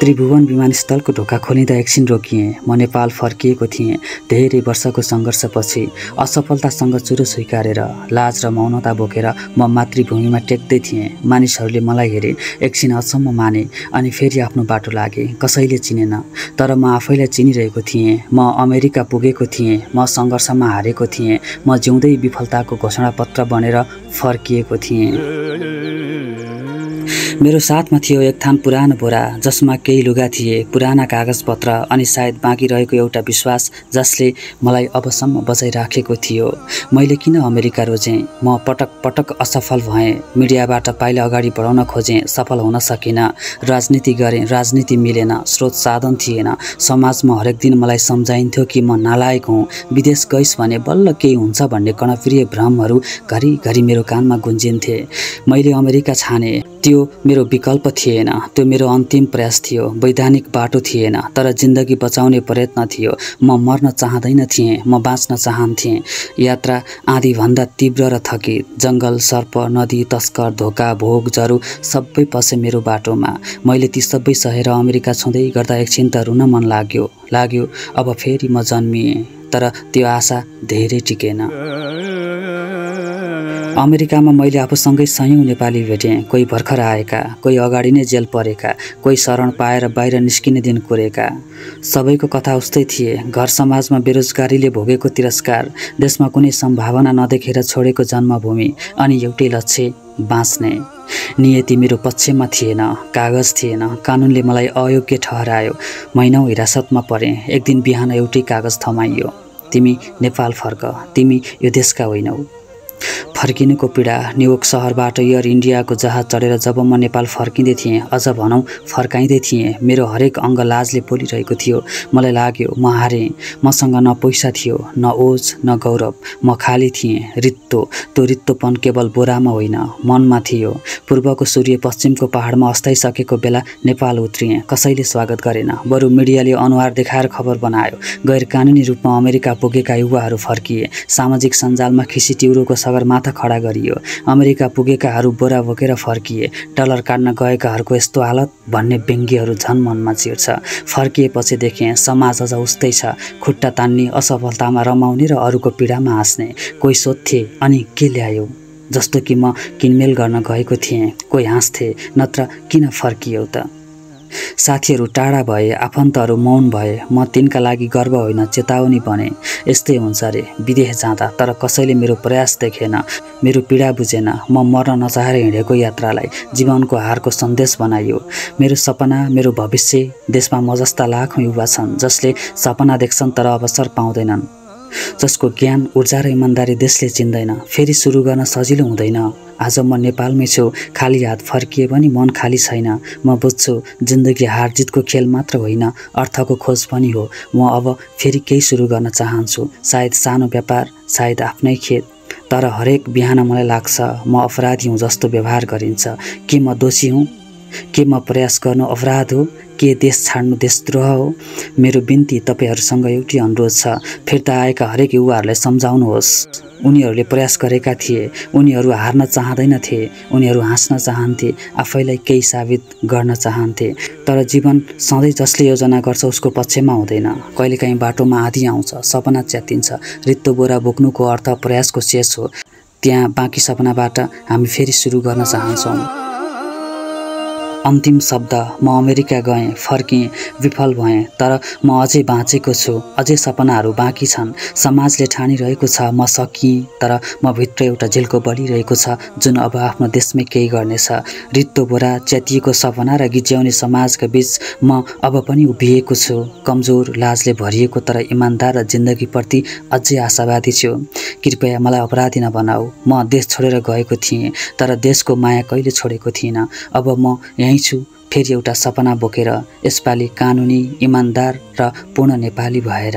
त्रिभुवन विमानस्थलको ढोका खोलिँदा एकछिन रोकिएँ। म नेपाल फर्किएको थिएँ। धेरै वर्षको सङ्घर्षपछि असफलतासँग चुरो स्वीकारेर लाज र मौनता बोकेर म मातृभूमिमा टेक्दै थिएँ। मानिसहरूले मलाई हेरे, एकछिन अचम्म माने अनि फेरि आफ्नो बाटो लागे। कसैले चिनेन, तर म आफैलाई चिनिरहेको थिएँ। म अमेरिका पुगेको थिएँ। म सङ्घर्षमा हारेको थिएँ। म जिउँदै विफलताको घोषणापत्र बनेर फर्किएको थिएँ। मेरो साथमा थियो एक थान पुरानो बोरा जसमा केही लुगा थिए, पुराना कागजपत्र अनि सायद बाँकी रहेको एउटा विश्वास जसले मलाई अबसम्म बचाइराखेको थियो। मैले किन अमेरिका रोजेँ? म पटक पटक असफल भएँ। मिडियाबाट पाइला अगाडि बढाउन खोजेँ, सफल हुन सकिनँ। राजनीति गरेँ, राजनीति मिलेन, स्रोत साधन थिएन। समाजमा हरेक दिन मलाई सम्झाइन्थ्यो कि म नालायक हुँ। विदेश गइस् भने बल्ल केही हुन्छ भन्ने कर्णप्रिय भ्रमहरू घरिघरि मेरो कानमा गुन्जिन्थे। मैले अमेरिका छाने। त्यो मेरो विकल्प थिएन, त्यो मेरो अन्तिम प्रयास थियो। वैधानिक बाटो थिएन, तर जिन्दगी बचाउने प्रयत्न थियो। म मर्न चाहँदैन थिएँ, म बाँच्न चाहन्थेँ। यात्रा आँधीभन्दा तीव्र र थकित। जङ्गल, सर्प, नदी, तस्कर, धोका, भोग, जरो सबै पसे मेरो बाटोमा। मैले ती सबै सहेर अमेरिका छुँदै गर्दा एकछिन त रुन मन लाग्यो। अब फेरि म जन्मिएँ, तर त्यो आशा धेरै टिकेन। अमेरिकामा मैले आफूसँगै सयौं नेपाली भेटेँ। कोही भर्खर आएका, कोही अगाडि नै जेल परेका, कोही शरण पाएर बाहिर निस्किने दिन कोरेका। सबैको कथा उस्तै थिए। घर समाजमा बेरोजगारीले भोगेको तिरस्कार, देशमा कुनै सम्भावना नदेखेर छोडेको जन्मभूमि, अनि एउटै लक्ष्य, बाँच्ने। नियति मेरो पक्षमा थिएन, कागज थिएन। कानुनले मलाई अयोग्य ठहरायो। महिनौं हिरासतमा परेँ। एक दिन बिहान एउटै कागज थमाइयो, तिमी नेपाल फर्क, तिमी यो देशका होइनौ। फर्किनुको पीडा। न्युयोर्क सहरबाट एयर इन्डियाको जहाज चढेर जब म नेपाल फर्किँदै थिएँ, अझ भनौँ फर्काइँदै थिएँ, मेरो हरेक अङ्ग लाजले पोलिरहेको थियो। मलाई लाग्यो म हारेँ। मसँग न पैसा थियो, न ओज, न गौरव। म खाली थिएँ, रित्तो। त्यो रित्तोपन केवल बोरामा होइन, मनमा थियो। पूर्वको सूर्य पश्चिमको पहाडमा अस्ताइसकेको बेला नेपाल उत्रिएँ। कसैले स्वागत गरेन, बरु मिडियाले अनुहार देखाएर खबर बनायो। गैर कानुनी रूपमा अमेरिका पुगेका युवाहरू फर्किए। सामाजिक सञ्जालमा खिसी टिउरोको सगरमाथा खडा गरियो। अमेरिका पुगेकाहरू बोरा बोकेर फर्किए। डलर काट्न गएकाहरूको यस्तो हालत भन्ने व्यङ्ग्यहरू झन् मनमा चिर्छ। फर्किएपछि देखेँ समाज अझ उस्तै छ। खुट्टा तान्ने, असफलतामा रमाउने र अरूको पीडामा हाँस्ने। कोही सोध्थे, अनि के ल्यायो? जस्तो कि म किनमेल गर्न गएको थिएँ। कोही हाँस्थे, नत्र किन फर्कियौ त? साथीहरू टाढा भए, आफन्तहरू मौन भए। म तिनका लागि गर्व होइन, चेतावनी बने। यस्तै हुन्छ रे विदेश जाँदा। तर कसैले मेरो प्रयास देखेन, मेरो पीडा बुझेन। म मर्न नचाहेर हिँडेको यात्रालाई जीवनको हारको सन्देश बनाइयो। मेरो सपना, मेरो भविष्य। देशमा म जस्ता लाखौँ युवा छन् जसले सपना देख्छन् तर अवसर पाउँदैनन्, जसको ज्ञान, ऊर्जा र इमान्दारी देशले चिन्दैन। फेरि सुरु गर्न सजिलो हुँदैन। आज म नेपालमै छु, खाली हात फर्किए पनि मन खाली छैन। म बुझ्छु जिन्दगी हार जितको खेल मात्र होइन, अर्थको खोज पनि हो। म अब फेरि केही सुरु गर्न चाहन्छु। सायद सानो व्यापार, सायद आफ्नै खेत। तर हरेक बिहान मलाई लाग्छ म अपराधी हुँ जस्तो व्यवहार गरिन्छ। के म दोषी हुँ? के म प्रयास गर्नु अपराध हो? के देश छाड्नु देशद्रोह हो? मेरो बिन्ती तपाईहरूसँग एउटै अनुरोध छ, फिर्ता आएका हरेक युवाहरूलाई सम्झाउनुहोस्। उनीहरूले प्रयास गरेका थिए, उनीहरू हार्न चाहँदैनथे, उनीहरू हाँस्न चाहन्थे, आफैलाई केही साबित गर्न चाहन्थे। तर जीवन सधैँ जसले योजना गर्छ उसको पक्षमा हुँदैन। कहिलेकाहीँ बाटोमा आँधी आउँछ, सपना च्यातिन्छ। रित्तो बोरा बोक्नुको अर्थ प्रयासको शेष हो। त्यहाँ बाँकी सपनाबाट हामी फेरि सुरु गर्न चाहन्छौँ। अन्तिम शब्द। म अमेरिका गएँ, फर्किएँ, विफल भएँ, तर म अझै बाँचेको छु। अझै सपनाहरू बाँकी छन्। समाजले ठानिरहेको छ म सकिएँ, तर म भित्र एउटा झिल्को बलिरहेको छ जुन अब आफ्नो देशमै केही गर्नेछ। रित्तो बोरा, च्यातिएको सपना र गिज्याउने समाजका बीच म अब पनि उभिएको छु। कमजोर, लाजले भरिएको, तर इमान्दार र जिन्दगीप्रति अझै आशावादी छु। कृपया मलाई अपराधी नबनाऊ। म देश छोडेर गएको थिएँ, तर देशको माया कहिले छोडेको थिइनँ। अब म यहीँ छु, फेरि एउटा सपना बोकेर, यसपालि कानुनी, इमान्दार र पूर्ण नेपाली भएर।